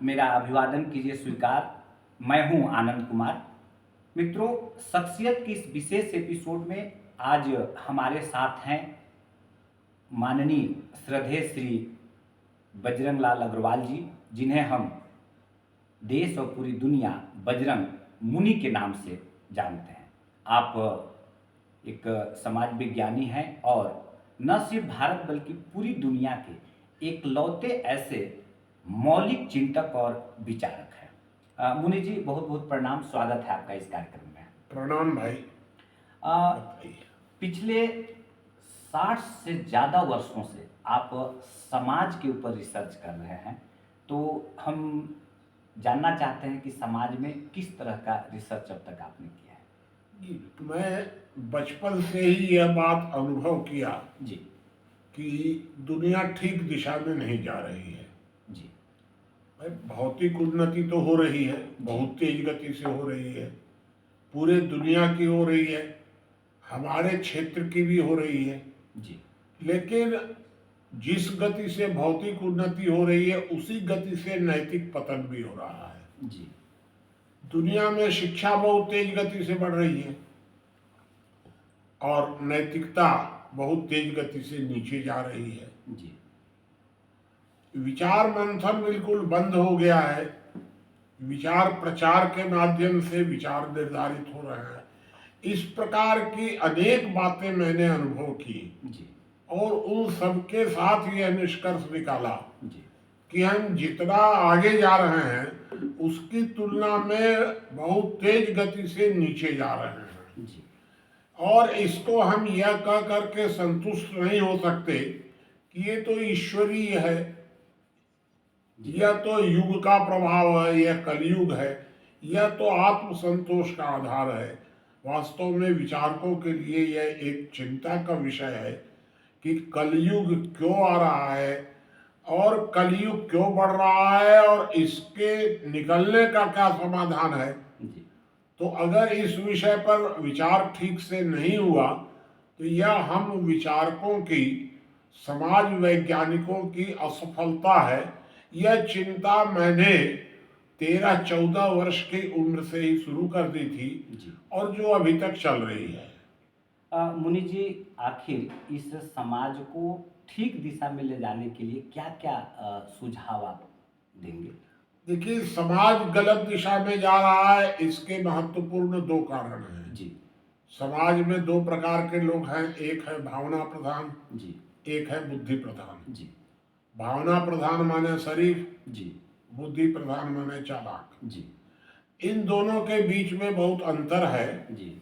मेरा अभिवादन कीजिए स्वीकार। मैं हूं आनंद कुमार। मित्रों, शख्सियत की इस विशेष एपिसोड में आज हमारे साथ हैं माननीय श्रद्धेय श्री बजरंग लाल अग्रवाल जी, जिन्हें हम देश और पूरी दुनिया बजरंग मुनि के नाम से जानते हैं। आप एक समाज विज्ञानी हैं और न सिर्फ भारत बल्कि पूरी दुनिया के एकलौते ऐसे मौलिक चिंतक और विचारक हैं। मुनि जी, बहुत बहुत प्रणाम, स्वागत है आपका इस कार्यक्रम में। प्रणाम भाई। बताइए। पिछले 60 से ज़्यादा वर्षों से आप समाज के ऊपर रिसर्च कर रहे हैं, तो हम जानना चाहते हैं कि समाज में किस तरह का रिसर्च अब तक आपने किया है। मैं बचपन से ही यह बात अनुभव किया जी कि दुनिया ठीक दिशा में नहीं जा रही है। जी भाई, भौतिक उन्नति तो हो रही है, बहुत तेज गति से हो रही है, पूरे दुनिया की हो रही है, हमारे क्षेत्र की भी हो रही है। जी लेकिन जिस गति से भौतिक उन्नति हो रही है उसी गति से नैतिक पतन भी हो रहा है। जी दुनिया में शिक्षा बहुत तेज गति से बढ़ रही है और नैतिकता बहुत तेज गति से नीचे जा रही है। जी विचार मंथन बिल्कुल बंद हो गया है। विचार प्रचार के माध्यम से विचार निर्धारित हो रहे हैं। इस प्रकार की अनेक बातें मैंने अनुभव की जी और उन सबके साथ यह निष्कर्ष निकाला जी कि हम जितना आगे जा रहे हैं उसकी तुलना में बहुत तेज गति से नीचे जा रहे हैं। जी और इसको हम यह कह करके संतुष्ट नहीं हो सकते कि ये तो ईश्वरीय है, यह तो युग का प्रभाव है, यह कलयुग है, यह तो आत्मसंतोष का आधार है। वास्तव में विचारकों के लिए यह एक चिंता का विषय है कि कलयुग क्यों आ रहा है और कलयुग क्यों बढ़ रहा है और इसके निकलने का क्या समाधान है। जी तो अगर इस विषय पर विचार ठीक से नहीं हुआ तो यह हम विचारकों की, समाज वैज्ञानिकों की असफलता है। यह चिंता मैंने 13-14 वर्ष की उम्र से ही शुरू कर दी थी जी और जो अभी तक चल रही है। मुनि जी, आखिर इस समाज को ठीक दिशा में ले जाने के लिए क्या क्या सुझाव आप देंगे। देखिए, समाज गलत दिशा में जा रहा है, इसके महत्वपूर्ण दो कारण हैं। जी समाज में दो प्रकार के लोग हैं, एक है भावना प्रधान, जी एक है बुद्धि प्रधान। जी भावना प्रधान माने शरीफ, जी बुद्धि प्रधान माने चालाक। जी इन दोनों के बीच में बहुत अंतर है। जी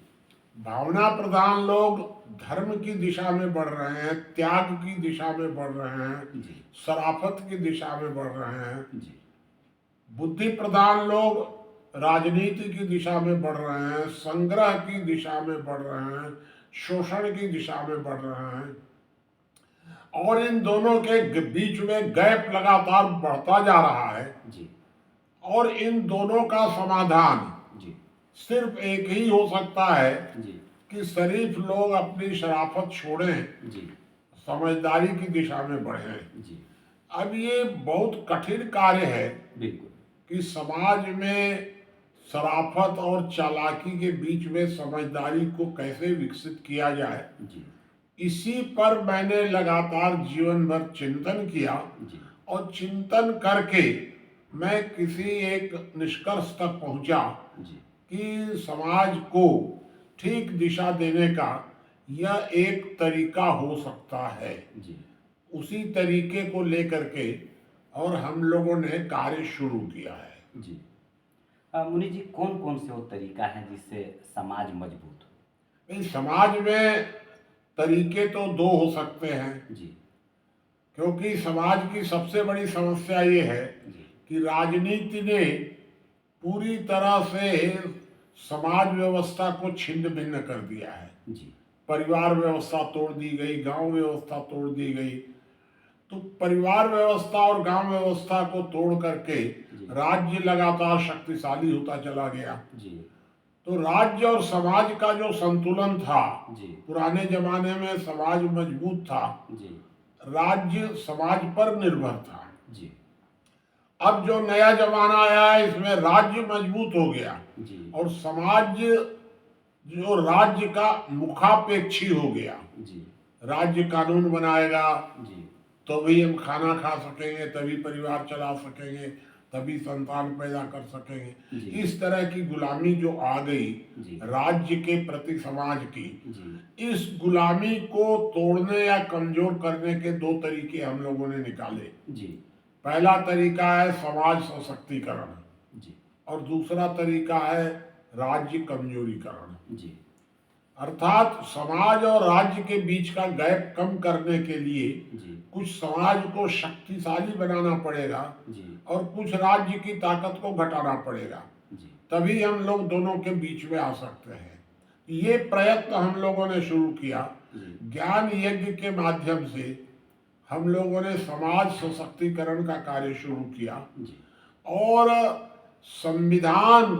भावना प्रधान लोग धर्म की दिशा में बढ़ रहे हैं, त्याग की दिशा में बढ़ रहे हैं, जी शराफत की दिशा में बढ़ रहे हैं। जी बुद्धि प्रधान लोग राजनीति की दिशा में बढ़ रहे हैं, संग्रह की दिशा में बढ़ रहे हैं, शोषण की दिशा में बढ़ रहे हैं। और इन दोनों के बीच में गैप लगातार बढ़ता जा रहा है। जी और इन दोनों का समाधान जी सिर्फ एक ही हो सकता है जी कि शरीफ लोग अपनी शराफत छोड़ें, जी समझदारी की दिशा में बढ़ें। जी अब ये बहुत कठिन कार्य है बिल्कुल। कि समाज में शराफत और चालाकी के बीच में समझदारी को कैसे विकसित किया जाए, जी इसी पर मैंने लगातार जीवन भर चिंतन किया। जी और चिंतन करके मैं किसी एक निष्कर्ष तक पहुंचा जी कि समाज को ठीक दिशा देने का यह एक तरीका हो सकता है। जी उसी तरीके को लेकर के और हम लोगों ने कार्य शुरू किया है। जी मुनि जी, कौन कौन से वो तरीका है जिससे समाज मजबूत हो। इस समाज में तरीके तो दो हो सकते हैं, जी क्योंकि समाज की सबसे बड़ी समस्या ये है जी कि राजनीति ने पूरी तरह से समाज व्यवस्था को छिन्न भिन्न कर दिया है। जी परिवार व्यवस्था तोड़ दी गई, गांव व्यवस्था तोड़ दी गई। तो परिवार व्यवस्था और गांव व्यवस्था को तोड़ करके राज्य लगातार शक्तिशाली होता चला गया। जी तो राज्य और समाज का जो संतुलन था, जी पुराने जमाने में समाज मजबूत था, जी राज्य समाज पर निर्भर था। जी अब जो नया जमाना आया है इसमें राज्य मजबूत हो गया जी और समाज जो राज्य का मुखापेक्षी हो गया। जी राज्य कानून बनाएगा जी तभी हम खाना खा सकेंगे, तभी परिवार चला सकेंगे, तभी संतान पैदा कर सकेंगे। जी इस तरह की गुलामी जो आ गई जी राज्य के प्रति समाज की, जी इस गुलामी को तोड़ने या कमजोर करने के दो तरीके हम लोगों ने निकाले। जी पहला तरीका है समाज सशक्तिकरण जी और दूसरा तरीका है राज्य कमजोरीकरण। जी अर्थात समाज और राज्य के बीच का गैप कम करने के लिए जी कुछ समाज को शक्तिशाली बनाना पड़ेगा जी और कुछ राज्य की ताकत को घटाना पड़ेगा, जी तभी हम लोग दोनों के बीच में आ सकते हैं। ये प्रयत्न हम लोगों ने शुरू किया। जी ज्ञान यज्ञ के माध्यम से हम लोगों ने समाज सशक्तिकरण का कार्य शुरू किया जी और संविधान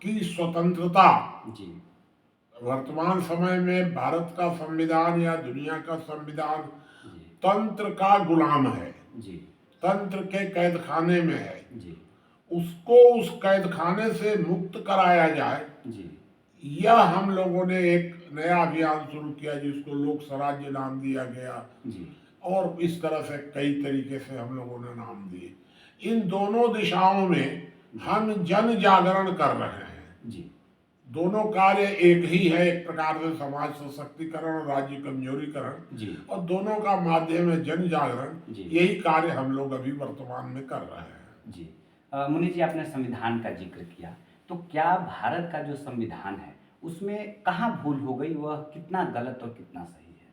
की स्वतंत्रता, जी वर्तमान समय में भारत का संविधान या दुनिया का संविधान जी तंत्र का गुलाम है, जी तंत्र के कैद खाने में है। जी उसको उस कैद खाने से मुक्त कराया जाए, जी यह हम लोगों ने एक नया अभियान शुरू किया जिसको लोक स्वराज्य नाम दिया गया जी और इस तरह से कई तरीके से हम लोगों ने नाम दिए। इन दोनों दिशाओं में हम जन जागरण कर रहे हैं। जी दोनों कार्य एक ही है, एक प्रकार से समाज सशक्तिकरण और राज्य कमजोरीकरण, जी और दोनों का माध्यम है जन जागरण। जी। यही कार्य हम लोग अभी वर्तमान में कर रहे हैं। जी मुनि जी, आपने संविधान का जिक्र किया, तो क्या भारत का जो संविधान है उसमें कहाँ भूल हो गई, वह कितना गलत और कितना सही है?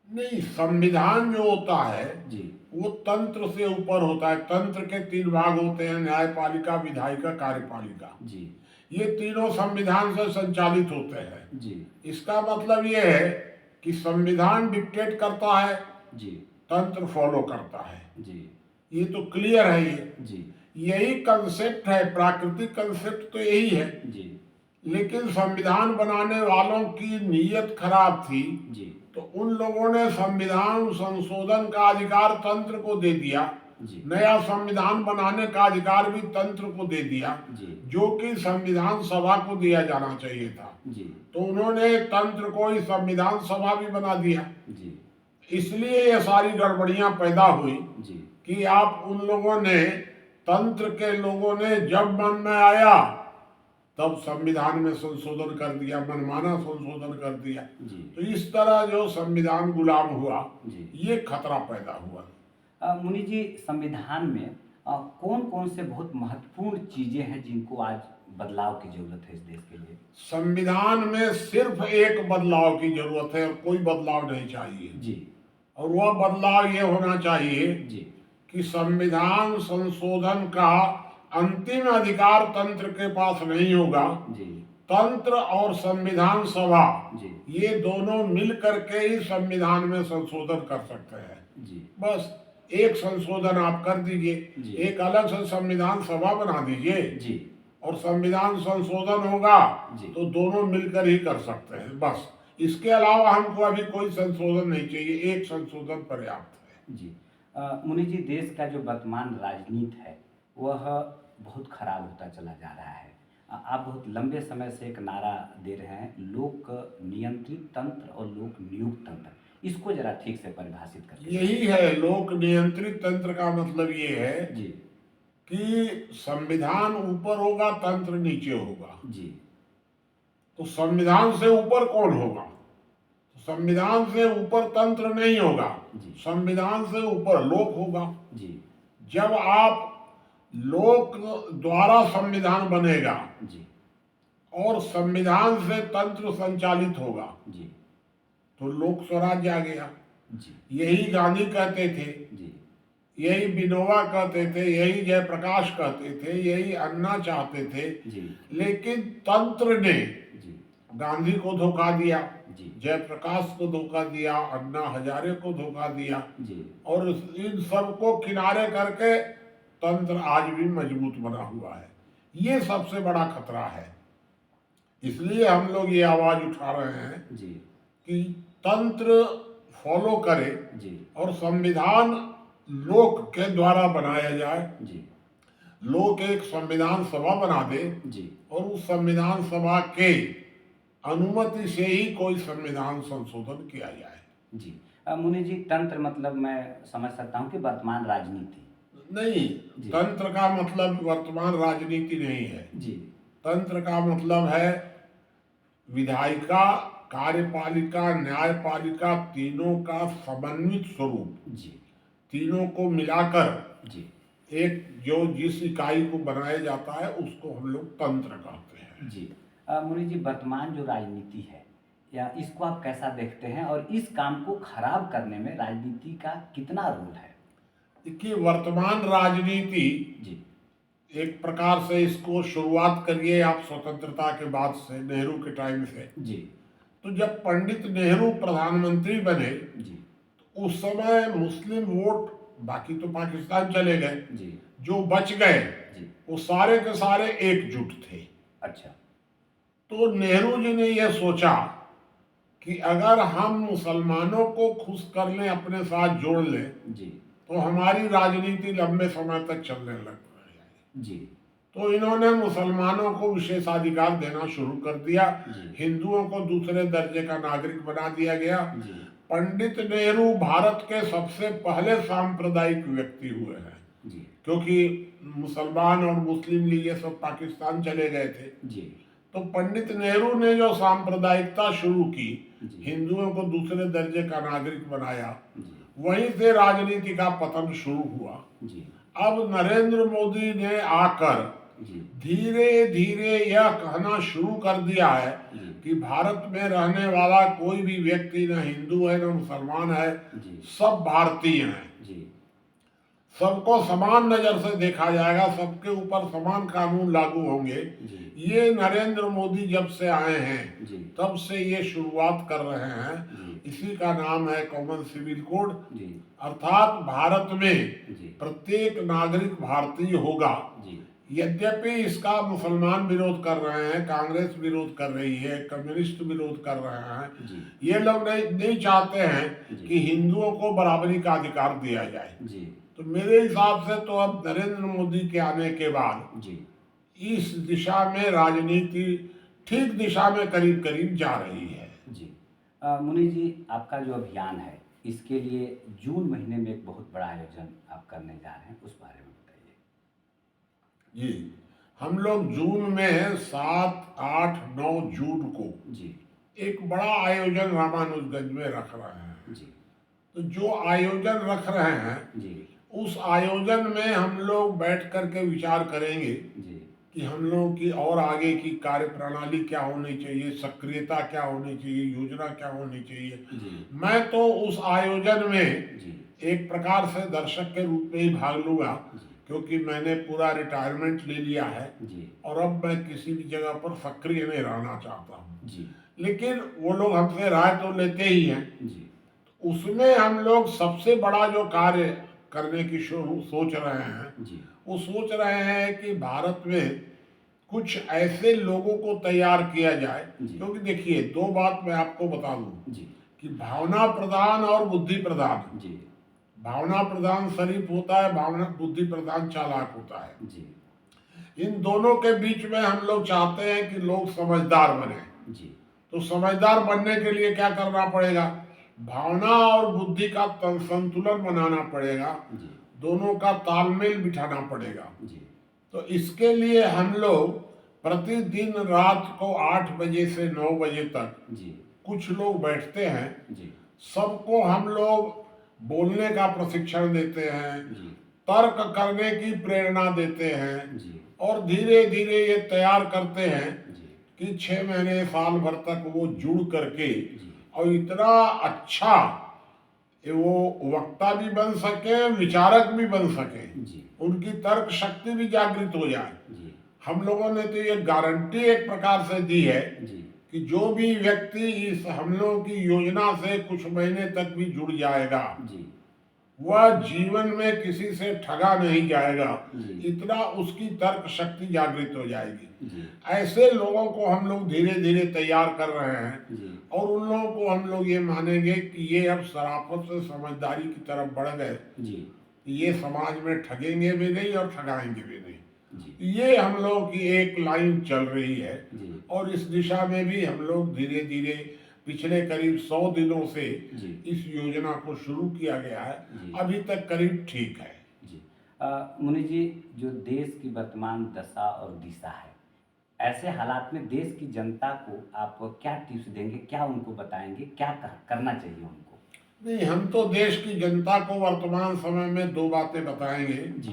नहीं, संविधान जो होता है जी वो तंत्र से ऊपर होता है। तंत्र के तीन भाग होते हैं, न्यायपालिका, विधायिका, कार्यपालिका। जी ये तीनों संविधान से संचालित होते हैं। जी इसका मतलब ये है कि संविधान डिक्टेट करता है, जी तंत्र फॉलो करता है। जी ये तो क्लियर है। ये जी यही कंसेप्ट है, प्राकृतिक कंसेप्ट तो यही है। जी लेकिन संविधान बनाने वालों की नीयत खराब थी, जी तो उन लोगों ने संविधान संशोधन का अधिकार तंत्र को दे दिया, जी नया संविधान बनाने का अधिकार भी तंत्र को दे दिया, जी जो कि संविधान सभा को दिया जाना चाहिए था। जी तो उन्होंने तंत्र को ही संविधान सभा भी बना दिया। जी इसलिए ये सारी गड़बड़ियां पैदा हुई जी कि आप उन लोगों ने, तंत्र के लोगों ने जब मन में आया तब संविधान में संशोधन कर दिया, मनमाना संशोधन कर दिया। जी तो इस तरह जो संविधान गुलाम हुआ, जी ये खतरा पैदा हुआ। मुनि जी, संविधान में कौन कौन से बहुत महत्वपूर्ण चीजें हैं जिनको आज बदलाव की जरूरत है इस देश के लिए? संविधान में सिर्फ एक बदलाव की जरूरत है और कोई बदलाव नहीं चाहिए। जी और वह बदलाव ये होना चाहिए जी कि संविधान संशोधन का अंतिम अधिकार तंत्र के पास नहीं होगा। जी तंत्र और संविधान सभा, जी ये दोनों मिल करके ही संविधान में संशोधन कर सकते हैं। जी बस एक संशोधन आप कर दीजिए, जी। एक अलग से संविधान सभा बना दीजिए जी और संविधान संशोधन होगा जी। तो दोनों मिलकर ही कर सकते हैं। बस इसके अलावा हमको अभी कोई संशोधन नहीं चाहिए, एक संशोधन पर्याप्त है। जी मुनि जी, देश का जो वर्तमान राजनीति है वह बहुत खराब होता चला जा रहा है। आप बहुत लंबे समय से एक नारा दे रहे हैं, लोक नियंत्रित तंत्र और लोक नियुक्त तंत्र। इसको जरा ठीक से परिभाषित करके। यही है, लोक नियंत्रित तंत्र का मतलब ये है जी कि संविधान ऊपर होगा, तंत्र नीचे होगा। जी तो संविधान से ऊपर कौन होगा? संविधान से ऊपर तंत्र नहीं होगा, जी संविधान से ऊपर लोक होगा। जी जब आप लोक द्वारा संविधान बनेगा जी और संविधान से तंत्र संचालित होगा जी तो लोक स्वराज्य आ गया। जी यही गांधी कहते थे, जी यही विनोबा कहते थे, यही जयप्रकाश कहते थे, यही अन्ना चाहते थे। जी लेकिन तंत्र ने जी गांधी को धोखा दिया, जी जयप्रकाश को धोखा दिया, अन्ना हजारे को धोखा दिया, जी और इन सबको किनारे करके तंत्र आज भी मजबूत बना हुआ है। ये सबसे बड़ा खतरा है। इसलिए हम लोग ये आवाज उठा रहे हैं जी कि तंत्र फॉलो करे जी और संविधान लोक के द्वारा बनाया जाए। जी लोग एक संविधान सभा बना दे जी और उस संविधान सभा के अनुमति से ही कोई संविधान संशोधन किया जाए। जी। मुनि जी, तंत्र मतलब मैं समझ सकता हूँ कि वर्तमान राजनीति। नहीं, जी। तंत्र का मतलब वर्तमान राजनीति नहीं है। जी तंत्र का मतलब है विधायिका, कार्यपालिका, न्यायपालिका तीनों का समन्वित स्वरूप, जी तीनों को मिलाकर जी एक जो जिस इकाई को बनाया जाता है उसको हम लोग तंत्र कहते हैं। जी। मुनि जी, वर्तमान जो राजनीति है, या इसको आप कैसा देखते हैं, और इस काम को खराब करने में राजनीति का कितना रोल है? देखिए, वर्तमान राजनीति जी एक प्रकार से इसको शुरुआत करिए आप स्वतंत्रता के बाद से, नेहरू के टाइम से। जी तो जब पंडित नेहरू प्रधानमंत्री बने जी तो उस समय मुस्लिम वोट, बाकी तो पाकिस्तान चले गए, जी जो बच गए जी। वो सारे के सारे एकजुट थे। अच्छा। तो नेहरू जी ने यह सोचा कि अगर हम मुसलमानों को खुश कर लें, अपने साथ जोड़ लें, जी तो हमारी राजनीति लंबे समय तक चलने लग जाएगी। जी तो इन्होंने मुसलमानों को विशेषाधिकार देना शुरू कर दिया, जी हिंदुओं को दूसरे दर्जे का नागरिक बना दिया गया। जी पंडित नेहरू भारत के सबसे पहले सांप्रदायिक व्यक्ति हुए हैं, जी क्योंकि मुसलमान और मुस्लिम लीग ये सब पाकिस्तान चले गए थे। जी तो पंडित नेहरू ने जो सांप्रदायिकता शुरू की, जी हिंदुओं को दूसरे दर्जे का नागरिक बनाया, जी वहीं से राजनीति का पतन शुरू हुआ। जी अब नरेंद्र मोदी ने आकर जी धीरे धीरे यह कहना शुरू कर दिया है जी कि भारत में रहने वाला कोई भी व्यक्ति न हिंदू है न मुसलमान है, जी सब भारतीय हैं, जी सबको समान नजर से देखा जाएगा, सबके ऊपर समान कानून लागू होंगे। जी ये नरेंद्र मोदी जब से आए हैं जी तब से ये शुरुआत कर रहे हैं। जी इसी का नाम है कॉमन सिविल कोड, जी अर्थात भारत में जी प्रत्येक नागरिक भारतीय होगा। जी यद्यपि इसका मुसलमान विरोध कर रहे हैं, कांग्रेस विरोध कर रही है, कम्युनिस्ट विरोध कर रहे हैं। जी ये लोग नहीं चाहते हैं जी कि हिंदुओं को बराबरी का अधिकार दिया जाए। जी तो मेरे हिसाब से तो अब नरेंद्र मोदी के आने के बाद जी इस दिशा में राजनीति ठीक दिशा में करीब करीब जा रही है। जी। मुनि जी, आपका जो अभियान है, इसके लिए जून महीने में एक बहुत बड़ा आयोजन आप करने जा रहे हैं, उस बारे में बताइए। जी, हम लोग जून में 7, 8, 9 जून को जी एक बड़ा आयोजन रामानुजगंज में रख रहे हैं। जी तो जो आयोजन रख रहे हैं जी उस आयोजन में हम लोग बैठ करके विचार करेंगे जी कि हम लोगों की और आगे की कार्य प्रणाली क्या होनी चाहिए, सक्रियता क्या होनी चाहिए, योजना क्या होनी चाहिए। जी मैं तो उस आयोजन में जी एक प्रकार से दर्शक के रूप में ही भाग लूंगा, जी क्योंकि मैंने पूरा रिटायरमेंट ले लिया है जी और अब मैं किसी भी जगह पर सक्रिय नहीं रहना चाहता हूँ। जी लेकिन वो लोग हमसे राय तो लेते ही हैं। जी उसमें हम लोग सबसे बड़ा जो कार्य करने की सोच रहे हैं, जी वो सोच रहे हैं कि भारत में कुछ ऐसे लोगों को तैयार किया जाए। जी। क्योंकि देखिए, दो बात मैं आपको बता दूं जी कि भावना प्रधान और बुद्धि प्रधान, जी भावना प्रधान शरीफ होता है, भावना बुद्धि प्रधान चालाक होता है। जी इन दोनों के बीच में हम लोग चाहते हैं कि लोग समझदार बने। जी तो समझदार बनने के लिए क्या करना पड़ेगा? भावना और बुद्धि का संतुलन बनाना पड़ेगा, जी दोनों का तालमेल बिठाना पड़ेगा। जी तो इसके लिए हम लोग प्रतिदिन रात को 8 बजे से 9 बजे तक जी कुछ लोग बैठते हैं, जी सबको हम लोग बोलने का प्रशिक्षण देते हैं, जी तर्क करने की प्रेरणा देते हैं, जी और धीरे धीरे ये तैयार करते हैं जी कि 6 महीने साल भर तक वो जुड़ करके जी और इतना अच्छा वो वक्ता भी बन सके, विचारक भी बन सके, जी उनकी तर्क शक्ति भी जागृत हो जाए। जी हम लोगों ने तो ये गारंटी एक प्रकार से दी है जी कि जो भी व्यक्ति इस हम लोगों की योजना से कुछ महीने तक भी जुड़ जाएगा, जी वह जीवन में किसी से ठगा नहीं जाएगा। जी इतना उसकी तर्क शक्ति जागृत हो जाएगी। जी ऐसे लोगों को हम लोग धीरे धीरे तैयार कर रहे हैं, जी और उन लोगों को हम लोग ये मानेंगे कि ये अब शराफत से समझदारी की तरफ बढ़ गए, जी ये समाज में ठगेंगे भी नहीं और ठगाएंगे भी नहीं। जी ये हम लोगों की एक लाइन चल रही है जी और इस दिशा में भी हम लोग धीरे धीरे पिछले करीब 100 दिनों से जी इस योजना को शुरू किया गया है। जी अभी तक करीब ठीक है। जी मुनि जी, जो देश की वर्तमान दशा और दिशा है, ऐसे हालात में देश की जनता को आप क्या टिप्स देंगे, क्या उनको बताएंगे, क्या करना चाहिए उनको? नहीं, हम तो देश की जनता को वर्तमान समय में दो बातें बताएंगे जी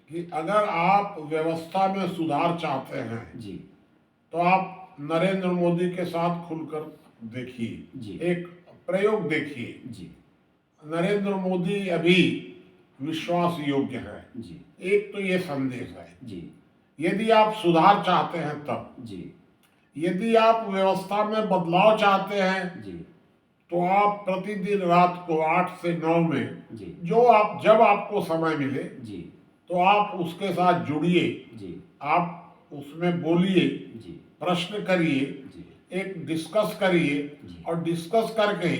कि अगर आप व्यवस्था में सुधार चाहते हैं जी तो आप नरेंद्र मोदी के साथ खुलकर देखिए, जी एक प्रयोग देखिए। जी नरेंद्र मोदी अभी विश्वास योग्य है। जी एक तो ये संदेश है। जी यदि आप सुधार चाहते हैं तब, जी यदि आप व्यवस्था में बदलाव चाहते हैं जी तो आप प्रतिदिन रात को 8 से 9 में जी जब आपको समय मिले जी तो आप उसके साथ जुड़िए, जी आप उसमें बोलिए, जी प्रश्न करिए, जी एक डिस्कस करिए जी और डिस्कस करके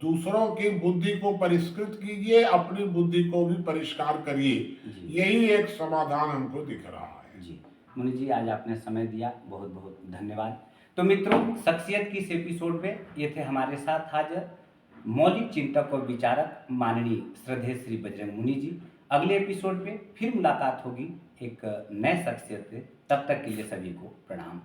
दूसरों की बुद्धि को परिष्कृत कीजिए, अपनी बुद्धि को भी परिष्कार करिए। जी यही एक समाधान हमको दिख रहा है। जी मुनि जी, आज आपने समय दिया, बहुत बहुत धन्यवाद। तो मित्रों, शख्सियत की इस एपिसोड में ये थे हमारे साथ आज मौलिक चिंतक और विचारक माननीय श्रद्धेय श्री बजरंग मुनि जी। अगले एपिसोड में फिर मुलाकात होगी एक नए शख्सियत से। तब तक के लिए सभी को प्रणाम।